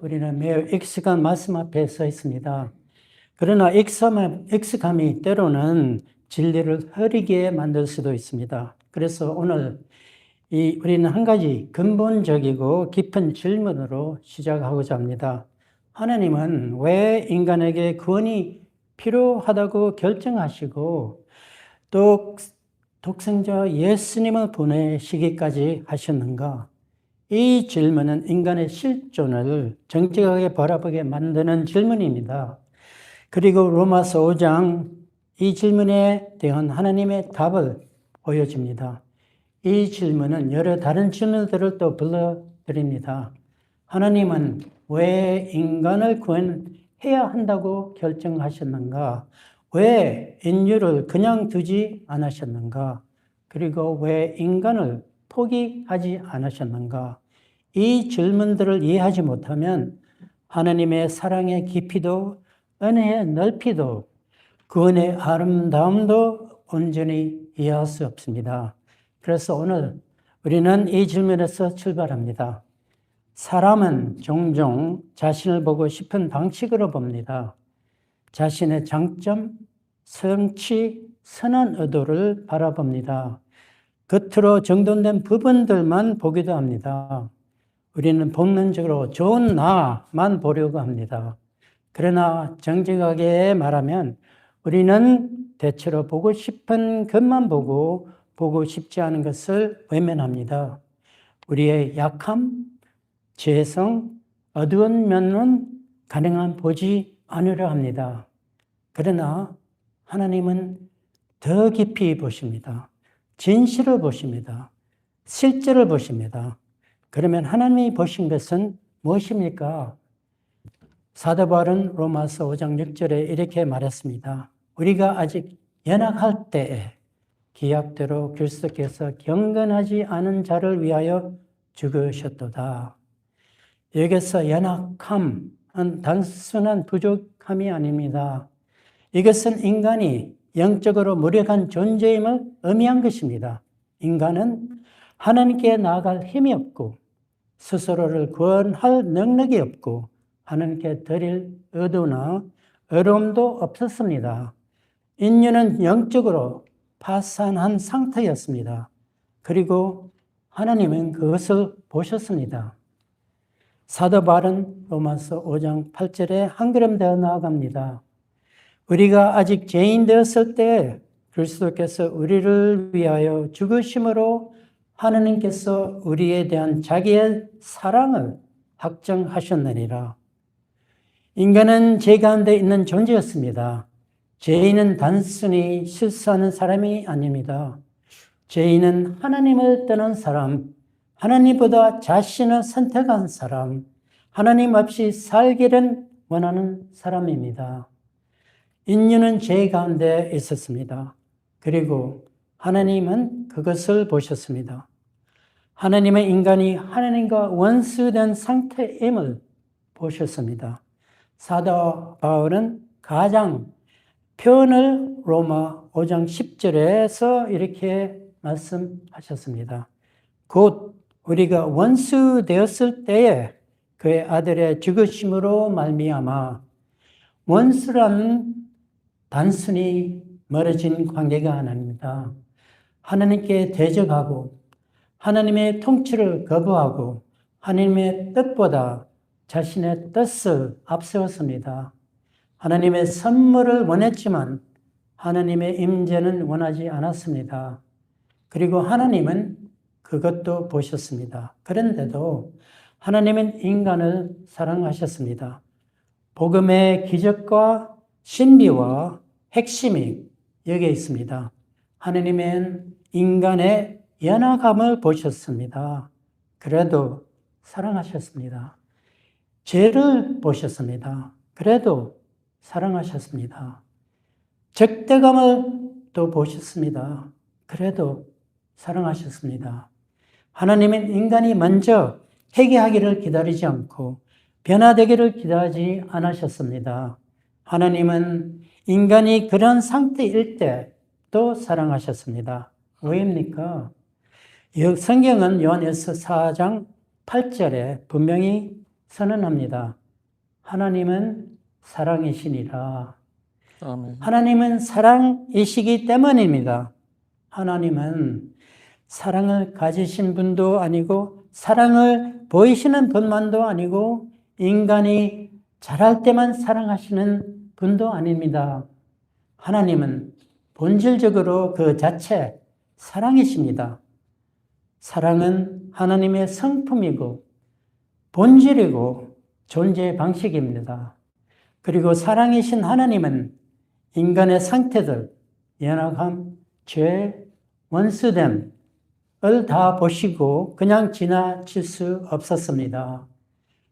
우리는 매우 익숙한 말씀 앞에 서 있습니다. 그러나 익숙함이 때로는 진리를 흐리게 만들 수도 있습니다. 그래서 오늘 우리는 한 가지 근본적이고 깊은 질문으로 시작하고자 합니다. 하나님은 왜 인간에게 구원이 필요하다고 결정하시고 또 독생자 예수님을 보내시기까지 하셨는가? 이 질문은 인간의 실존을 정직하게 바라보게 만드는 질문입니다. 그리고 로마서 5장 이 질문에 대한 하나님의 답을 보여줍니다. 이 질문은 여러 다른 질문들을 또 불러드립니다. 하나님은 왜 인간을 구원해야 한다고 결정하셨는가? 왜 인류를 그냥 두지 않으셨는가? 그리고 왜 인간을 포기하지 않으셨는가? 이 질문들을 이해하지 못하면 하나님의 사랑의 깊이도 은혜의 넓이도 구원의 아름다움도 온전히 이해할 수 없습니다. 그래서 오늘 우리는 이 질문에서 출발합니다. 사람은 종종 자신을 보고 싶은 방식으로 봅니다. 자신의 장점, 성취, 선한 의도를 바라봅니다. 겉으로 정돈된 부분들만 보기도 합니다. 우리는 본능적으로 좋은 나만 보려고 합니다. 그러나 정직하게 말하면 우리는 대체로 보고 싶은 것만 보고 싶지 않은 것을 외면합니다. 우리의 약함, 죄성, 어두운 면은 가능한 보지 않으려 합니다. 그러나 하나님은 더 깊이 보십니다. 진실을 보십니다. 실제를 보십니다. 그러면 하나님이 보신 것은 무엇입니까? 사도 바울은 로마서 5장 6절에 이렇게 말했습니다. 우리가 아직 연약할 때에 기약대로 그리스도께서 경건하지 않은 자를 위하여 죽으셨도다. 여기서 연약함은 단순한 부족함이 아닙니다. 이것은 인간이 영적으로 무력한 존재임을 의미한 것입니다. 인간은 하나님께 나아갈 힘이 없고 스스로를 구원할 능력이 없고 하나님께 드릴 의도나 어려움도 없었습니다. 인류는 영적으로 파산한 상태였습니다. 그리고 하나님은 그것을 보셨습니다. 사도 바울은 로마서 5장 8절에 한 걸음 더 나아갑니다. 우리가 아직 죄인 되었을 때 그리스도께서 우리를 위하여 죽으심으로 하나님께서 우리에 대한 자기의 사랑을 확정하셨느니라. 인간은 죄 가운데 있는 존재였습니다. 죄인은 단순히 실수하는 사람이 아닙니다. 죄인은 하나님을 떠난 사람, 하나님보다 자신을 선택한 사람, 하나님 없이 살기를 원하는 사람입니다. 인류는 죄 가운데 있었습니다. 그리고 하나님은 그것을 보셨습니다. 하나님은 인간이 하나님과 원수된 상태임을 보셨습니다. 사도 바울은 가장 표현을 로마 5장 10절에서 이렇게 말씀하셨습니다. 곧 우리가 원수 되었을 때에 그의 아들의 죽으심으로 말미암아 원수란 단순히 멀어진 관계가 아닙니다. 하나님께 대적하고 하나님의 통치를 거부하고 하나님의 뜻보다 자신의 뜻을 앞세웠습니다. 하나님의 선물을 원했지만 하나님의 임재는 원하지 않았습니다. 그리고 하나님은 그것도 보셨습니다. 그런데도 하나님은 인간을 사랑하셨습니다. 복음의 기적과 신비와 핵심이 여기에 있습니다. 하나님은 인간의 연약함을 보셨습니다. 그래도 사랑하셨습니다. 죄를 보셨습니다. 그래도 사랑하셨습니다. 적대감을 또 보셨습니다. 그래도 사랑하셨습니다. 하나님은 인간이 먼저 회개하기를 기다리지 않고 변화되기를 기다리지 않으셨습니다. 하나님은 인간이 그런 상태일 때도 사랑하셨습니다. 왜입니까? 성경은 요한일서 4장 8절에 분명히 선언합니다. 하나님은 사랑이시니라. 아멘. 하나님은 사랑이시기 때문입니다. 하나님은 사랑을 가지신 분도 아니고 사랑을 보이시는 분만도 아니고 인간이 잘할 때만 사랑하시는 분도 아닙니다. 하나님은 본질적으로 그 자체 사랑이십니다. 사랑은 하나님의 성품이고 본질이고 존재 방식입니다. 그리고 사랑이신 하나님은 인간의 상태들, 연약함, 죄, 원수됨을 다 보시고 그냥 지나칠 수 없었습니다.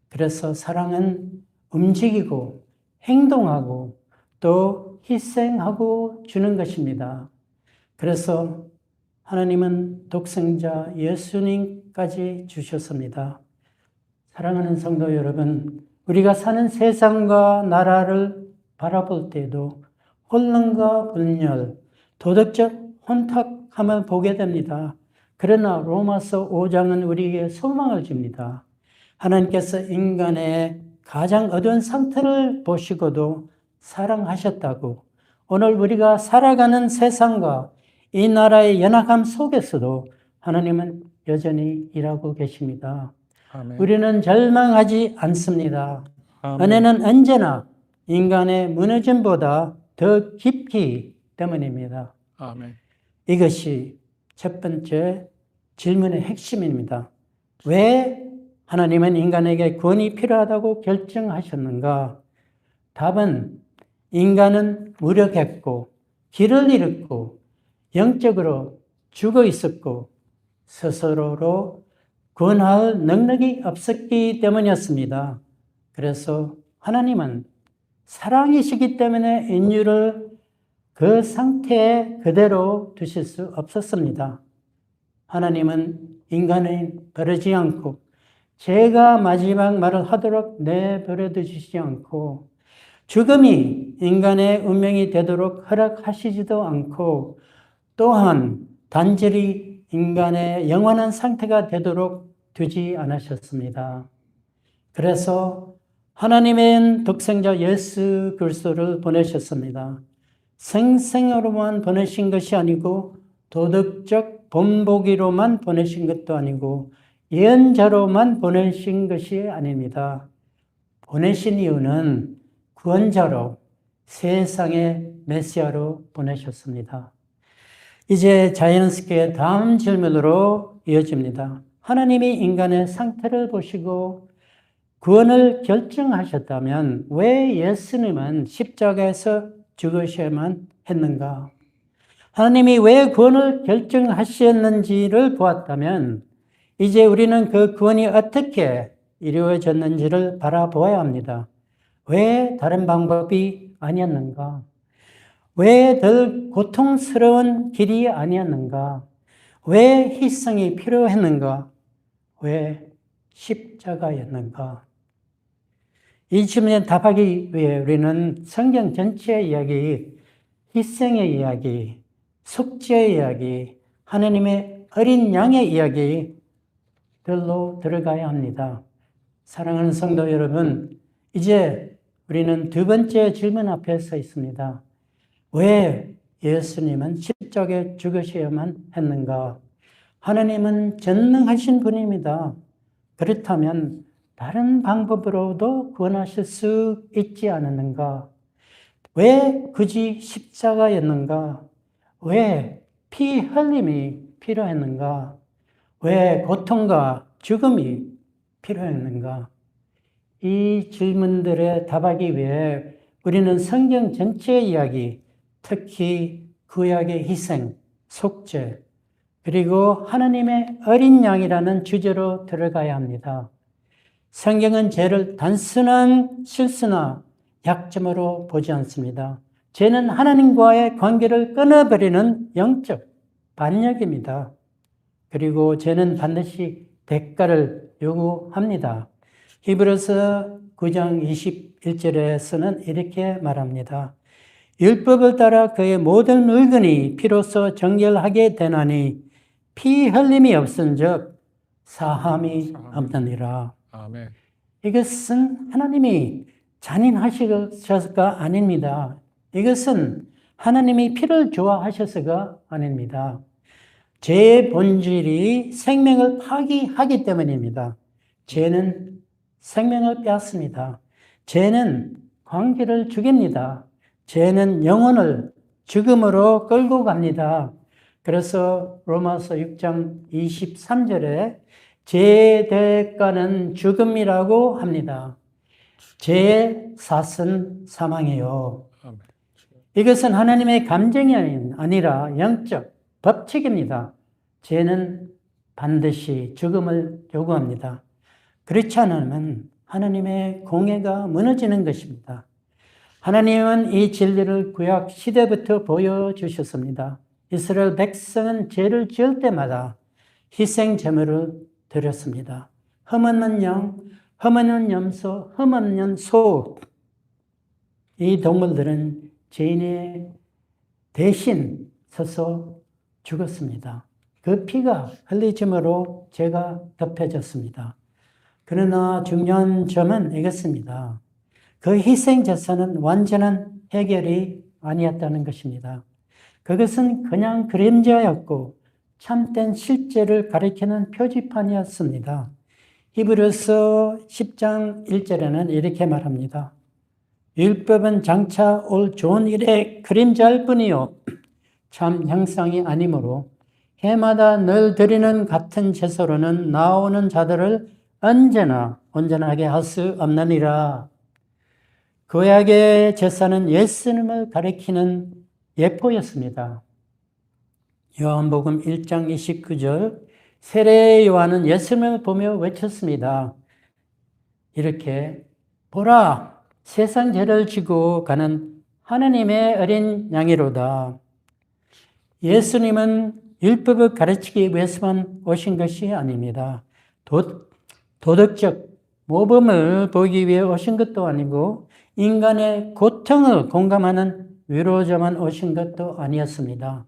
그래서 사랑은 움직이고 행동하고 또 희생하고 주는 것입니다. 그래서 하나님은 독생자 예수님까지 주셨습니다. 사랑하는 성도 여러분, 우리가 사는 세상과 나라를 바라볼 때도 혼란과 분열, 도덕적 혼탁함을 보게 됩니다. 그러나 로마서 5장은 우리에게 소망을 줍니다. 하나님께서 인간의 가장 어두운 상태를 보시고도 사랑하셨다고, 오늘 우리가 살아가는 세상과 이 나라의 연약함 속에서도 하나님은 여전히 일하고 계십니다. 아멘. 우리는 절망하지 않습니다. 아멘. 은혜는 언제나 인간의 무너짐보다 더 깊기 때문입니다. 아멘. 이것이 첫 번째 질문의 핵심입니다. 왜 하나님은 인간에게 구원이 필요하다고 결정하셨는가? 답은 인간은 무력했고 길을 잃었고 영적으로 죽어 있었고 스스로로 구원할 능력이 없었기 때문이었습니다. 그래서 하나님은 사랑이시기 때문에 인류를 그 상태에 그대로 두실 수 없었습니다. 하나님은 인간을 버리지 않고 제가 마지막 말을 하도록 내버려 두시지 않고 죽음이 인간의 운명이 되도록 허락하시지도 않고 또한 단절이 인간의 영원한 상태가 되도록 두지 않으셨습니다. 그래서 하나님은 독생자 예수 그리스도를 보내셨습니다. 생생으로만 보내신 것이 아니고 도덕적 본보기로만 보내신 것도 아니고 예언자로만 보내신 것이 아닙니다. 보내신 이유는 구원자로 세상의 메시아로 보내셨습니다. 이제 자연스럽게 다음 질문으로 이어집니다. 하나님이 인간의 상태를 보시고 구원을 결정하셨다면 왜 예수님은 십자가에서 죽으셔야만 했는가? 하나님이 왜 구원을 결정하셨는지를 보았다면 이제 우리는 그 구원이 어떻게 이루어졌는지를 바라보아야 합니다. 왜 다른 방법이 아니었는가? 왜 덜 고통스러운 길이 아니었는가? 왜 희생이 필요했는가? 왜 십자가였는가? 이 질문에 답하기 위해 우리는 성경 전체의 이야기, 희생의 이야기, 속죄의 이야기, 하나님의 어린 양의 이야기들로 들어가야 합니다. 사랑하는 성도 여러분, 이제 우리는 두 번째 질문 앞에 서 있습니다. 왜 예수님은 십자가에 죽으셔야만 했는가? 하나님은 전능하신 분입니다. 그렇다면 다른 방법으로도 구원하실 수 있지 않았는가? 왜 굳이 십자가였는가? 왜 피 흘림이 필요했는가? 왜 고통과 죽음이 필요했는가? 이 질문들에 답하기 위해 우리는 성경 전체의 이야기, 특히 구약의 희생, 속죄, 그리고 하나님의 어린 양이라는 주제로 들어가야 합니다. 성경은 죄를 단순한 실수나 약점으로 보지 않습니다. 죄는 하나님과의 관계를 끊어버리는 영적 반역입니다. 그리고 죄는 반드시 대가를 요구합니다. 히브리서 9장 21절에서는 이렇게 말합니다. 율법을 따라 그의 모든 의근이 피로써 정결하게 되나니 피 흘림이 없은즉 사함이 없느니라. 아멘. 이것은 하나님이 잔인하셔서가 아닙니다. 이것은 하나님이 피를 좋아하셔서가 아닙니다. 죄의 본질이 생명을 파기하기 때문입니다. 죄는 생명을 빼앗습니다. 죄는 관계를 죽입니다. 죄는 영혼을 죽음으로 끌고 갑니다. 그래서 로마서 6장 23절에 죄의 대가는 죽음이라고 합니다. 죄의 삭은 사망이요. 이것은 하나님의 감정이 아니라 영적 법칙입니다. 죄는 반드시 죽음을 요구합니다. 그렇지 않으면 하나님의 공의가 무너지는 것입니다. 하나님은 이 진리를 구약 시대부터 보여주셨습니다. 이스라엘 백성은 죄를 지을 때마다 희생 제물을 드렸습니다. 흠없는 양, 흠없는 염소, 흠없는 소. 이 동물들은 죄인의 대신 서서 죽었습니다. 그 피가 흘리짐으로 죄가 덮여졌습니다. 그러나 중요한 점은 이것입니다. 그 희생 제사는 완전한 해결이 아니었다는 것입니다. 그것은 그냥 그림자였고 참된 실제를 가리키는 표지판이었습니다. 히브리서 10장 1절에는 이렇게 말합니다. 율법은 장차 올 좋은 일의 그림자일 뿐이요 참 형상이 아니므로 해마다 늘 드리는 같은 제사로는 나오는 자들을 언제나 온전하게 할 수 없느니라. 구약의 제사는 예수님을 가리키는 예포였습니다. 요한복음 1장 29절 세례 요한은 예수님을 보며 외쳤습니다. 이렇게 보라 세상 죄를 지고 가는 하나님의 어린 양이로다. 예수님은 율법을 가르치기 위해서만 오신 것이 아닙니다. 도덕적 모범을 보기 위해 오신 것도 아니고 인간의 고통을 공감하는 위로자만 오신 것도 아니었습니다.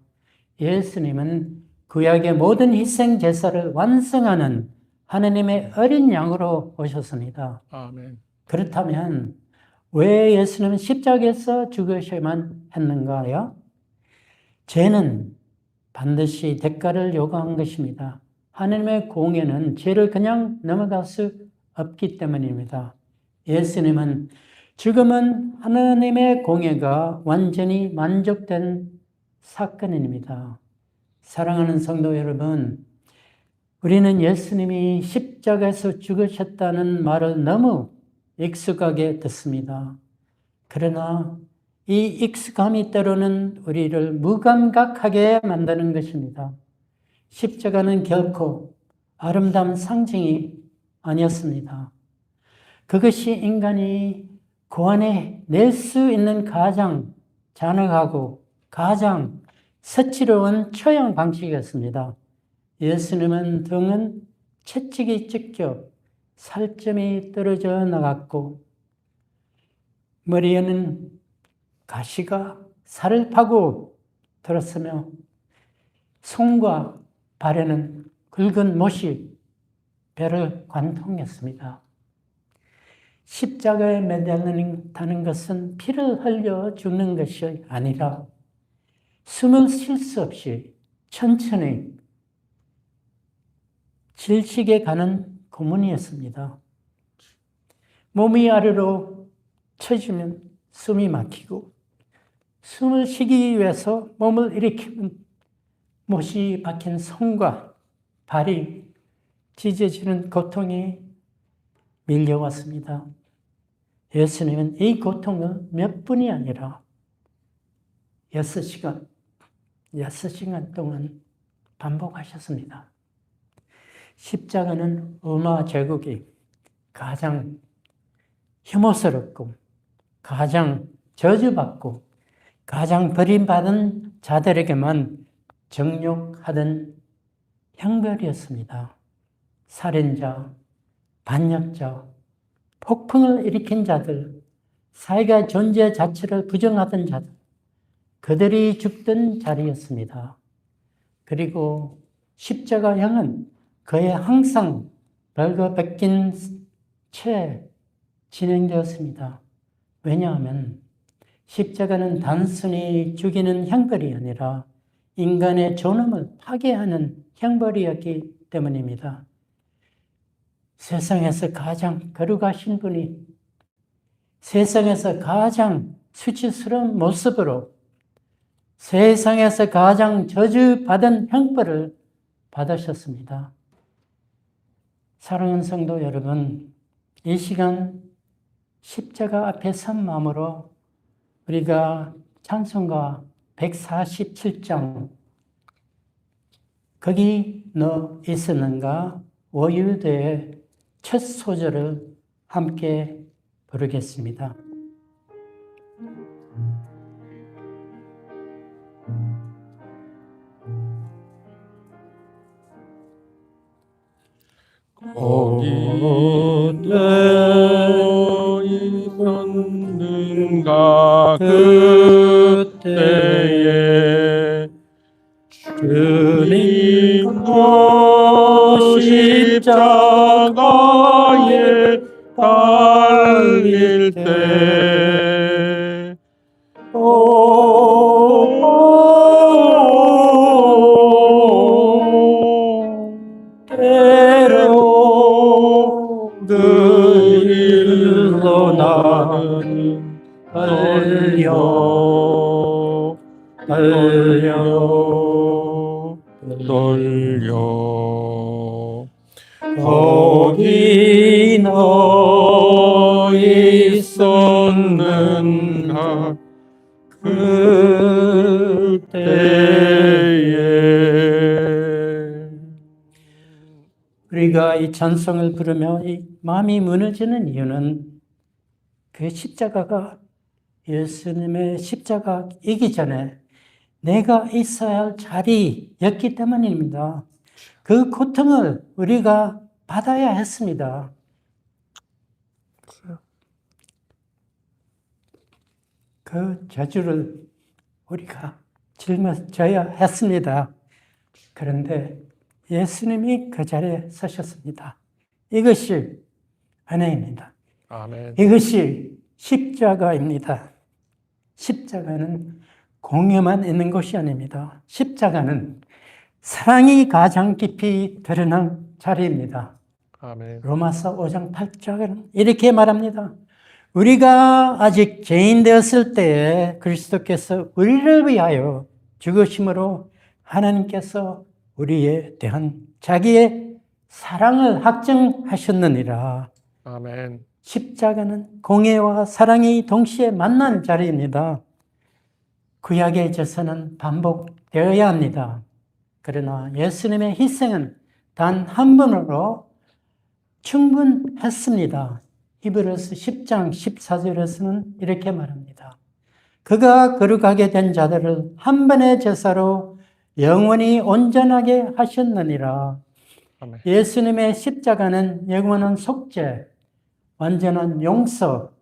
예수님은 구약의 모든 희생 제사를 완성하는 하나님의 어린 양으로 오셨습니다. 아멘. 그렇다면 왜 예수님은 십자가에서 죽으셔야만 했는가요? 죄는 반드시 대가를 요구한 것입니다. 하나님의 공의는 죄를 그냥 넘어갈 수 없기 때문입니다. 예수님은 죽음은 하나님의 공의가 완전히 만족된 사건입니다. 사랑하는 성도 여러분, 우리는 예수님이 십자가에서 죽으셨다는 말을 너무 익숙하게 듣습니다. 그러나 이 익숙함이 때로는 우리를 무감각하게 만드는 것입니다. 십자가는 결코 아름다운 상징이 아니었습니다. 그것이 인간이 고안해낼 수 있는 가장 잔혹하고 가장 서치로운 처형 방식이었습니다. 예수님은 등은 채찍이 찢겨 살점이 떨어져 나갔고 머리에는 가시가 살을 파고 들었으며 손과 발에는 굵은 못이 배를 관통했습니다. 십자가에 매달린다는 것은 피를 흘려 죽는 것이 아니라 숨을 쉴 수 없이 천천히 질식에 가는 고문이었습니다. 몸이 아래로 처지면 숨이 막히고 숨을 쉬기 위해서 몸을 일으키면 못이 박힌 손과 발이 찢어지는 고통이 밀려왔습니다. 예수님은 이 고통을 몇 분이 아니라 6시간 동안 반복하셨습니다. 십자가는 로마 제국이 가장 혐오스럽고 가장 저주받고 가장 버림받은 자들에게만 정욕하던 형벌이었습니다. 살인자, 반역자, 폭풍을 일으킨 자들, 사회가 존재 자체를 부정하던 자들, 그들이 죽던 자리였습니다. 그리고 십자가형은 그의 항상 벌거벗긴 채 진행되었습니다. 왜냐하면 십자가는 단순히 죽이는 형벌이 아니라 인간의 존엄을 파괴하는 형벌이었기 때문입니다. 세상에서 가장 거룩하신 분이 세상에서 가장 수치스러운 모습으로 세상에서 가장 저주받은 형벌을 받으셨습니다. 사랑하는 성도 여러분, 이 시간 십자가 앞에 선 마음으로 우리가 찬송가 147장 거기 너 있었는가 오율대의 첫 소절을 함께 부르겠습니다. 거기 너 있었는가 그때에 주님도 십자가에 달릴 때 때로 그 일로 나는 떨려 거기 너 있었는가 그때에. 우리가 이 찬송을 부르며 이 마음이 무너지는 이유는 그 십자가가 예수님의 십자가이기 전에 내가 있어야 할 자리였기 때문입니다. 그 고통을 우리가 받아야 했습니다. 그 저주를 우리가 짊어져야 했습니다. 그런데 예수님이 그 자리에 서셨습니다. 이것이 은혜입니다. 아멘. 이것이 십자가입니다. 십자가는 공예만 있는 것이 아닙니다. 십자가는 사랑이 가장 깊이 드러난 자리입니다. 아멘. 로마서 5장 8절은 이렇게 말합니다. 우리가 아직 죄인 되었을 때에 그리스도께서 우리를 위하여 죽으심으로 하나님께서 우리에 대한 자기의 사랑을 확증하셨느니라. 아멘. 십자가는 공예와 사랑이 동시에 만난 자리입니다. 구약의 제사는 반복되어야 합니다. 그러나 예수님의 희생은 단 한 번으로 충분했습니다. 히브리서 10장 14절에서는 이렇게 말합니다. 그가 거룩하게 된 자들을 한 번의 제사로 영원히 온전하게 하셨느니라. 아멘. 예수님의 십자가는 영원한 속죄, 완전한 용서,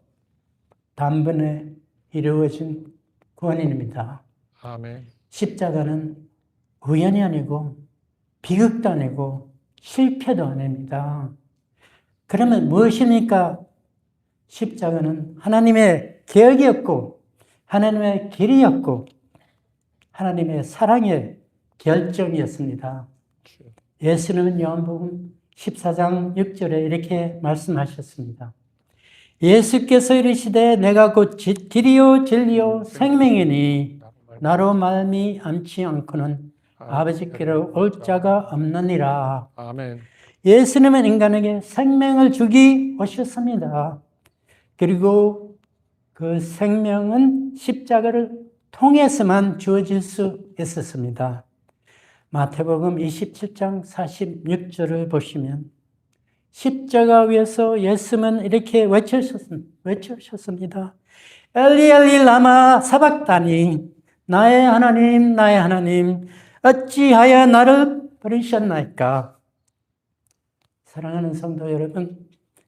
단번에 이루어진 구원입니다. 아멘. 십자가는 우연이 아니고 비극도 아니고 실패도 아닙니다. 그러면 무엇입니까? 십자가는 하나님의 계획이었고 하나님의 길이었고 하나님의 사랑의 결정이었습니다. 예수님은 요한복음 14장 6절에 이렇게 말씀하셨습니다. 예수께서 이르시되 내가 곧 길이요 진리요 생명이니 나로 말미암지 않고는 아버지께로 올 자가 없느니라. 아멘. 예수님은 인간에게 생명을 주기 오셨습니다. 그리고 그 생명은 십자가를 통해서만 주어질 수 있었습니다. 마태복음 27장 46절을 보시면 십자가 위에서 예수님은 이렇게 외치셨습니다. 엘리 엘리 라마 사박다니 나의 하나님 어찌하여 나를 버리셨나이까. 사랑하는 성도 여러분,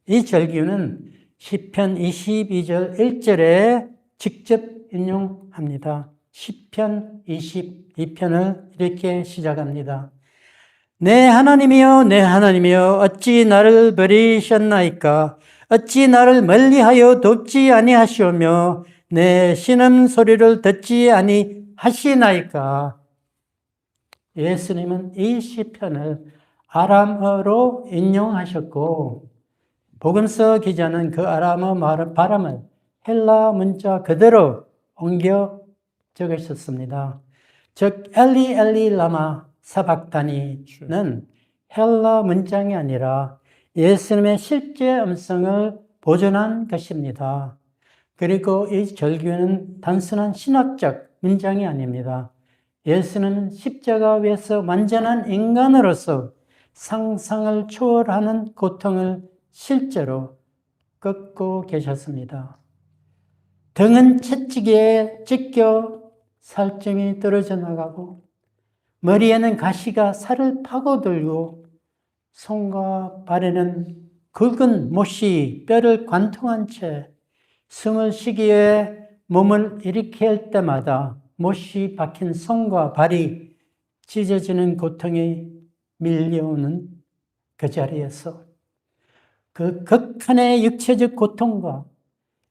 이 절기는 시편 22절 1절에 직접 인용합니다. 시편 22편을 이렇게 시작합니다. 내 하나님이여 내 하나님이여 어찌 나를 버리셨나이까? 어찌 나를 멀리하여 돕지 아니하시오며 내 신음 소리를 듣지 아니하시나이까? 예수님은 이 시편을 아람어로 인용하셨고 복음서 기자는 그 아람어 발음을 헬라 문자 그대로 옮겨 적으셨습니다. 즉 엘리 엘리 라마 사박다니는 헬라 문장이 아니라 예수님의 실제 음성을 보존한 것입니다. 그리고 이 절규는 단순한 신학적 문장이 아닙니다. 예수는 십자가 위에서 완전한 인간으로서 상상을 초월하는 고통을 실제로 겪고 계셨습니다. 등은 채찍에 찢겨 살점이 떨어져 나가고 머리에는 가시가 살을 파고들고 손과 발에는 굵은 못이 뼈를 관통한 채 숨을 쉬기에 몸을 일으킬 때마다 못이 박힌 손과 발이 찢어지는 고통이 밀려오는 그 자리에서 그 극한의 육체적 고통과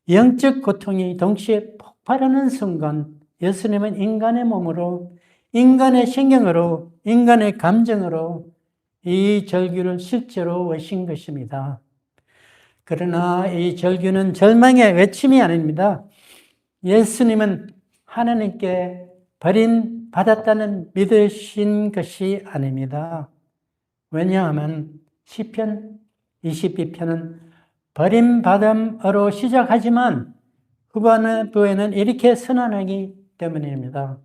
영적 고통이 동시에 폭발하는 순간 예수님은 인간의 몸으로, 인간의 신경으로, 인간의 감정으로 이 절규를 실제로 외신 것입니다. 그러나 이 절규는 절망의 외침이 아닙니다. 예수님은 하나님께 버림받았다는 믿으신 것이 아닙니다. 왜냐하면 시편 22편은 버림받음으로 시작하지만 후반부에는 이렇게 선언하기 때문입니다.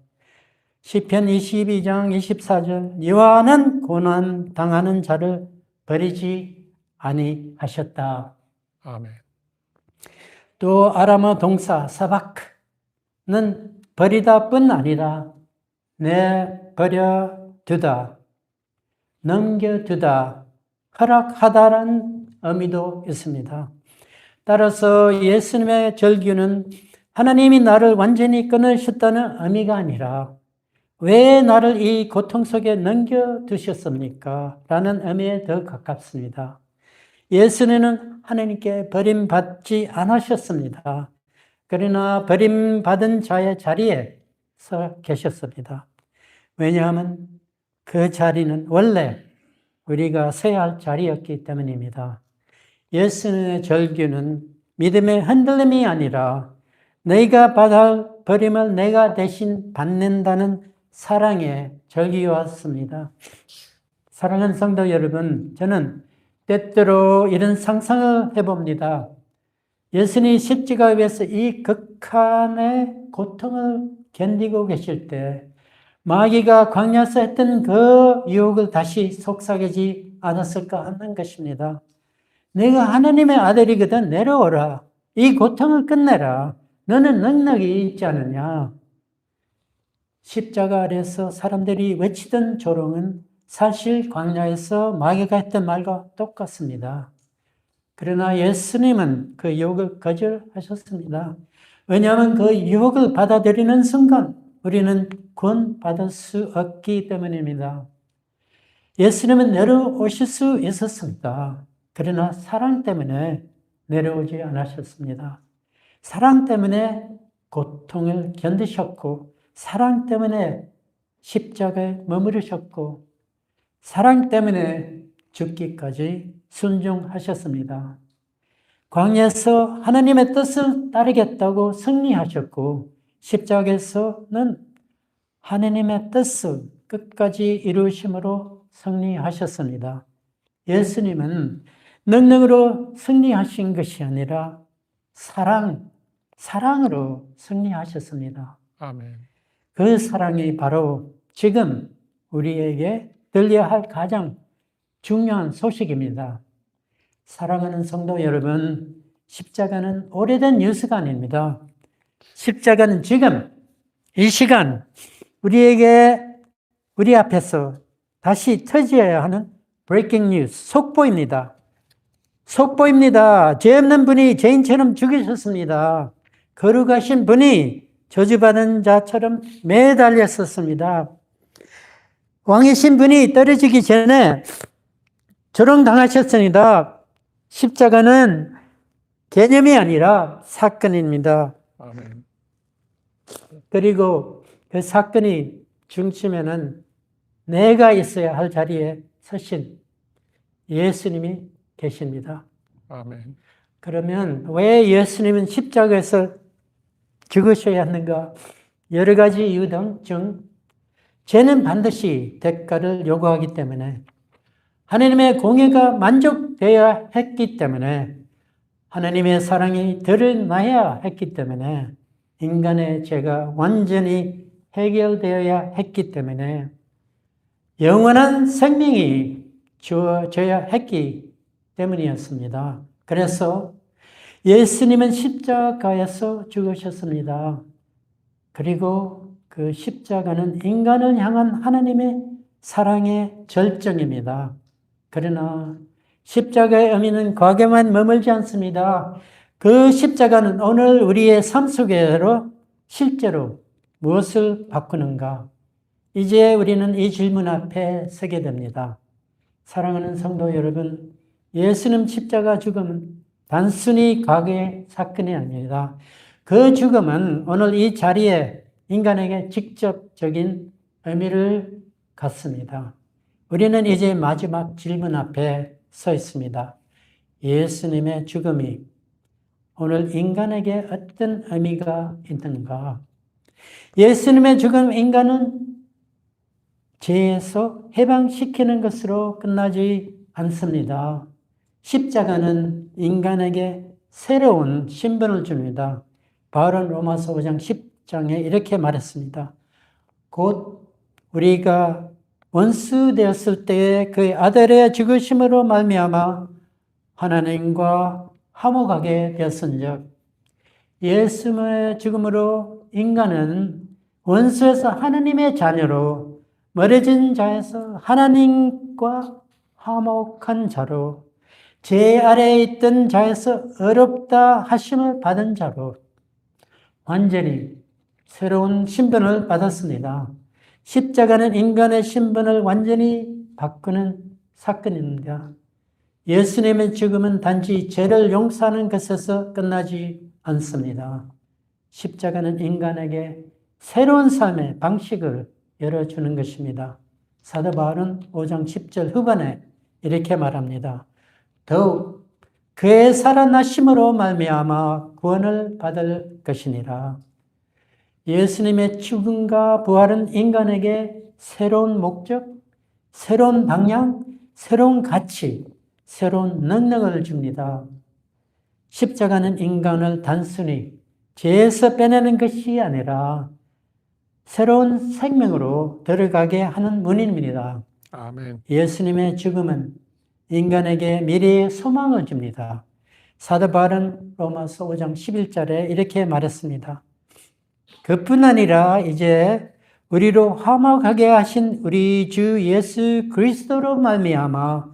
시편 22장 24절 여호와는 고난 당하는 자를 버리지 아니하셨다. 아멘. 또 아람어 동사 사박는 버리다뿐 아니라 내버려두다, 넘겨두다, 허락하다라는 의미도 있습니다. 따라서 예수님의 절규는 하나님이 나를 완전히 끊으셨다는 의미가 아니라 왜 나를 이 고통 속에 넘겨두셨습니까? 라는 의미에 더 가깝습니다. 예수님은 하나님께 버림받지 않으셨습니다. 그러나 버림받은 자의 자리에 서 계셨습니다. 왜냐하면 그 자리는 원래 우리가 서야 할 자리였기 때문입니다. 예수님의 절규는 믿음의 흔들림이 아니라 너희가 받을 버림을 내가 대신 받는다는 사랑의 절규였습니다. 사랑하는 성도 여러분, 저는 때때로 이런 상상을 해봅니다. 예수님이 십자가 위에서 이 극한의 고통을 견디고 계실 때 마귀가 광야에서 했던 그 유혹을 다시 속삭이지 않았을까 하는 것입니다. 내가 하나님의 아들이거든 내려오라. 이 고통을 끝내라. 너는 능력이 있지 않느냐. 십자가 아래에서 사람들이 외치던 조롱은 사실 광야에서 마귀가 했던 말과 똑같습니다. 그러나 예수님은 그 유혹을 거절하셨습니다. 왜냐하면 그 유혹을 받아들이는 순간 우리는 구원받을 수 없기 때문입니다. 예수님은 내려오실 수 있었습니다. 그러나 사랑 때문에 내려오지 않으셨습니다. 사랑 때문에 고통을 견디셨고 사랑 때문에 십자가에 머무르셨고 사랑 때문에 죽기까지 순종하셨습니다. 광야에서 하나님의 뜻을 따르겠다고 승리하셨고 십자가에서는 하나님의 뜻을 끝까지 이루심으로 승리하셨습니다. 예수님은 능력으로 승리하신 것이 아니라 사랑으로 승리하셨습니다. 아멘. 그 사랑이 바로 지금 우리에게 들려야 할 가장 중요한 소식입니다. 사랑하는 성도 여러분, 십자가는 오래된 뉴스가 아닙니다. 십자가는 지금 이 시간 우리 앞에서 다시 터져야 하는 브레이킹 뉴스, 속보입니다. 속보입니다. 죄 없는 분이 죄인처럼 죽으셨습니다. 거룩하신 분이 저주받은 자처럼 매달렸었습니다. 왕의 신분이 떨어지기 전에 조롱당하셨습니다. 십자가는 개념이 아니라 사건입니다. 아멘. 그리고 그 사건이 중심에는 내가 있어야 할 자리에 서신 예수님이 계십니다. 아멘. 그러면 왜 예수님은 십자가에서 죽으셔야 하는가? 여러 가지 이유 중 죄는 반드시 대가를 요구하기 때문에, 하나님의 공의가 만족되어야 했기 때문에, 하나님의 사랑이 드러나야 했기 때문에, 인간의 죄가 완전히 해결되어야 했기 때문에, 영원한 생명이 주어져야 했기 때문이었습니다. 그래서 예수님은 십자가에서 죽으셨습니다. 그리고 그 십자가는 인간을 향한 하나님의 사랑의 절정입니다. 그러나 십자가의 의미는 과거만 머물지 않습니다. 그 십자가는 오늘 우리의 삶 속에로 실제로 무엇을 바꾸는가? 이제 우리는 이 질문 앞에 서게 됩니다. 사랑하는 성도 여러분, 예수님 십자가 죽음은 단순히 과거의 사건이 아닙니다. 그 죽음은 오늘 이 자리에 인간에게 직접적인 의미를 갖습니다. 우리는 이제 마지막 질문 앞에 서 있습니다. 예수님의 죽음이 오늘 인간에게 어떤 의미가 있는가? 예수님의 죽음, 인간은 죄에서 해방시키는 것으로 끝나지 않습니다. 십자가는 인간에게 새로운 신분을 줍니다. 바울은 로마서 5장 10장에 이렇게 말했습니다. 곧 우리가 원수 되었을 때에 그의 아들의 죽으심으로 말미암아 하나님과 화목하게 되었은즉, 예수의 죽음으로 인간은 원수에서 하나님의 자녀로, 멀어진 자에서 하나님과 화목한 자로, 죄 아래에 있던 자에서 어렵다 하심을 받은 자로 완전히 새로운 신분을 받았습니다. 십자가는 인간의 신분을 완전히 바꾸는 사건입니다. 예수님의 죽음은 단지 죄를 용서하는 것에서 끝나지 않습니다. 십자가는 인간에게 새로운 삶의 방식을 열어주는 것입니다. 사도 바울은 5장 10절 후반에 이렇게 말합니다. 더욱 그의 살아나심으로 말미암아 구원을 받을 것이니라. 예수님의 죽음과 부활은 인간에게 새로운 목적, 새로운 방향, 새로운 가치, 새로운 능력을 줍니다. 십자가는 인간을 단순히 죄에서 빼내는 것이 아니라 새로운 생명으로 들어가게 하는 문입니다. 아멘. 예수님의 죽음은 인간에게 미래의 소망을 줍니다. 사도 바울은 로마서 5장 11절에 이렇게 말했습니다. 그뿐 아니라 이제 우리로 화목하게 하신 우리 주 예수 그리스도로 말미암아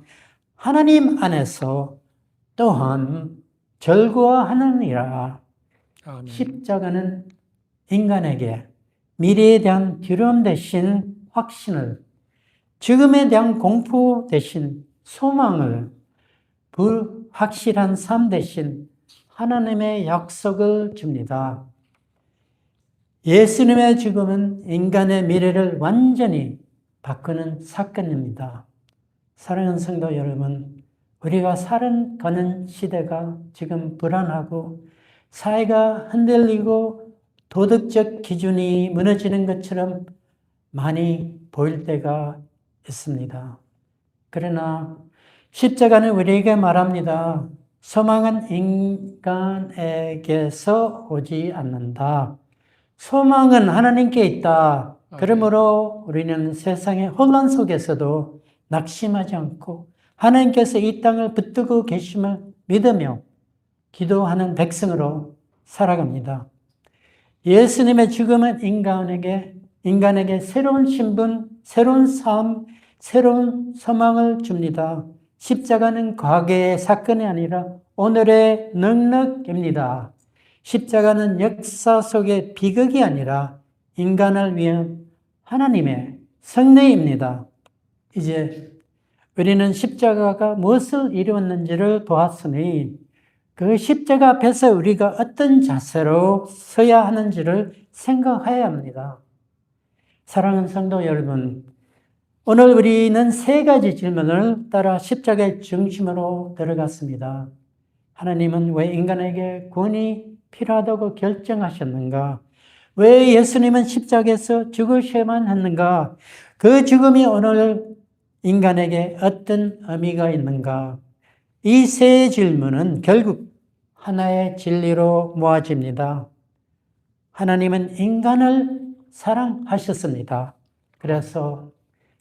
하나님 안에서 또한 절구하느니라. 아멘. 십자가는 인간에게 미래에 대한 두려움 대신 확신을, 죽음에 대한 공포 대신 소망을, 불확실한 삶 대신 하나님의 약속을 줍니다. 예수님의 죽음은 인간의 미래를 완전히 바꾸는 사건입니다. 사랑하는 성도 여러분, 우리가 살아가는 시대가 지금 불안하고 사회가 흔들리고 도덕적 기준이 무너지는 것처럼 많이 보일 때가 있습니다. 그러나 십자가는 우리에게 말합니다. 소망은 인간에게서 오지 않는다. 소망은 하나님께 있다. 그러므로 우리는 세상의 혼란 속에서도 낙심하지 않고 하나님께서 이 땅을 붙들고 계심을 믿으며 기도하는 백성으로 살아갑니다. 예수님의 죽음은 인간에게 새로운 신분, 새로운 삶, 새로운 소망을 줍니다. 십자가는 과거의 사건이 아니라 오늘의 능력입니다. 십자가는 역사 속의 비극이 아니라 인간을 위한 하나님의 성례입니다. 이제 우리는 십자가가 무엇을 이루었는지를 보았으니 그 십자가 앞에서 우리가 어떤 자세로 서야 하는지를 생각해야 합니다. 사랑하는 성도 여러분, 오늘 우리는 세 가지 질문을 따라 십자가의 중심으로 들어갔습니다. 하나님은 왜 인간에게 구원이 필요하다고 결정하셨는가? 왜 예수님은 십자가에서 죽으셔야만 했는가? 그 죽음이 오늘 인간에게 어떤 의미가 있는가? 이 세 질문은 결국 하나의 진리로 모아집니다. 하나님은 인간을 사랑하셨습니다. 그래서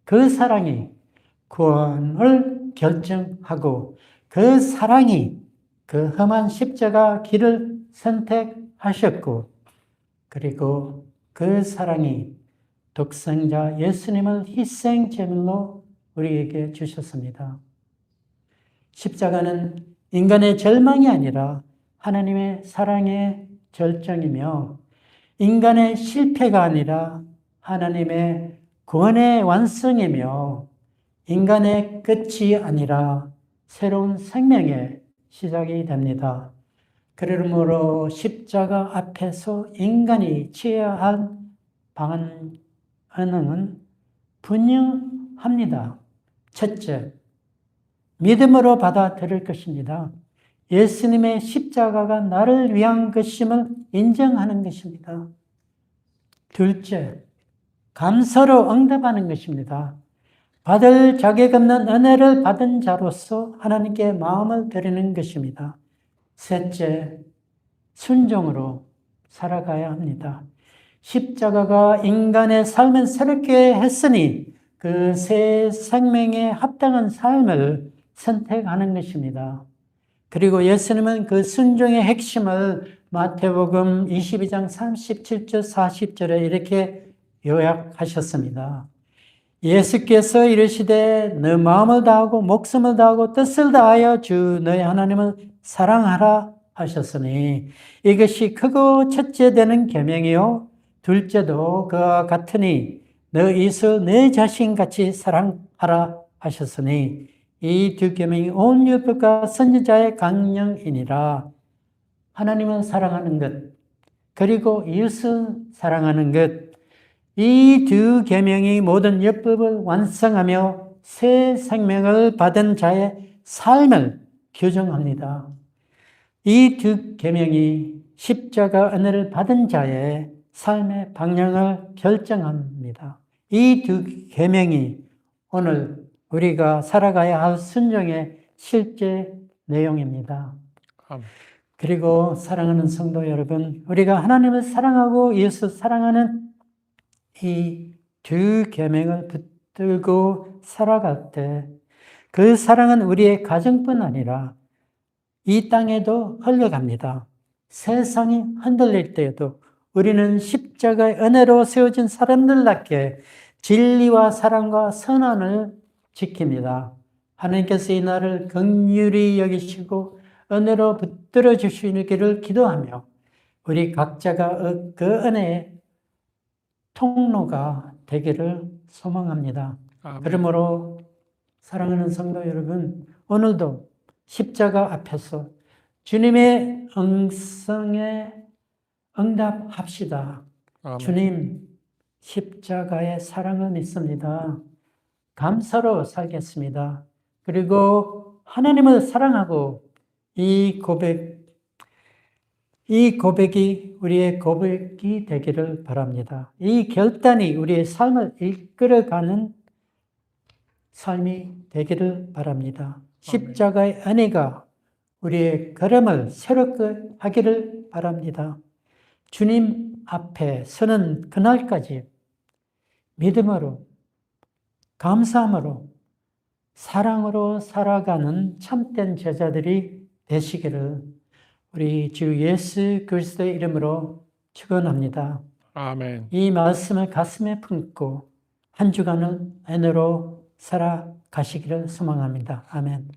그 사랑이 구원을 결정하고 그 사랑이 그 험한 십자가 길을 선택하셨고 그리고 그 사랑이 독생자 예수님을 희생 제물로 우리에게 주셨습니다. 십자가는 인간의 절망이 아니라 하나님의 사랑의 절정이며 인간의 실패가 아니라 하나님의 구원의 완성이며 인간의 끝이 아니라 새로운 생명의 시작이 됩니다. 그러므로 십자가 앞에서 인간이 취해야 할 반응은 분명합니다. 첫째, 믿음으로 받아들일 것입니다. 예수님의 십자가가 나를 위한 것임을 인정하는 것입니다. 둘째, 감사로 응답하는 것입니다. 받을 자격 없는 은혜를 받은 자로서 하나님께 마음을 드리는 것입니다. 셋째, 순종으로 살아가야 합니다. 십자가가 인간의 삶을 새롭게 했으니 그 새 생명에 합당한 삶을 선택하는 것입니다. 그리고 예수님은 그 순종의 핵심을 마태복음 22장 37절 40절에 이렇게 요약하셨습니다. 예수께서 이르시되 너 마음을 다하고 목숨을 다하고 뜻을 다하여 주 너의 하나님을 사랑하라 하셨으니 이것이 크고 첫째 되는 계명이요 둘째도 그와 같으니 너 이웃을 내 자신같이 사랑하라 하셨으니 이 두 계명이 온 율법과 선지자의 강령이니라. 하나님을 사랑하는 것 그리고 이웃을 사랑하는 것 이 두 계명이 모든 율법을 완성하며 새 생명을 받은 자의 삶을 규정합니다. 이 두 계명이 십자가 은혜를 받은 자의 삶의 방향을 결정합니다. 이 두 계명이 오늘 우리가 살아가야 할 순종의 실제 내용입니다. 아멘. 그리고 사랑하는 성도 여러분, 우리가 하나님을 사랑하고 이웃을 사랑하는 이 두 계명을 붙들고 살아갈 때 그 사랑은 우리의 가정뿐 아니라 이 땅에도 흘러갑니다. 세상이 흔들릴 때에도 우리는 십자가의 은혜로 세워진 사람들답게 진리와 사랑과 선언을 지킵니다. 하나님께서 이 날을 긍휼히 여기시고 은혜로 붙들어 주시기를 기도하며 우리 각자가 그 은혜의 통로가 되기를 소망합니다. 아멘. 그러므로 사랑하는 성도 여러분, 오늘도 십자가 앞에서 주님의 음성에 응답합시다. 아멘. 주님, 십자가의 사랑을 믿습니다. 감사로 살겠습니다. 그리고 하나님을 사랑하고 이 고백이 우리의 고백이 되기를 바랍니다. 이 결단이 우리의 삶을 이끌어가는 삶이 되기를 바랍니다. 십자가의 은혜가 우리의 걸음을 새롭게 하기를 바랍니다. 주님 앞에 서는 그날까지 믿음으로, 감사함으로, 사랑으로 살아가는 참된 제자들이 되시기를 우리 주 예수 그리스도의 이름으로 축원합니다. 아멘. 이 말씀을 가슴에 품고 한 주간을 은혜로 살아가시기를 소망합니다. 아멘.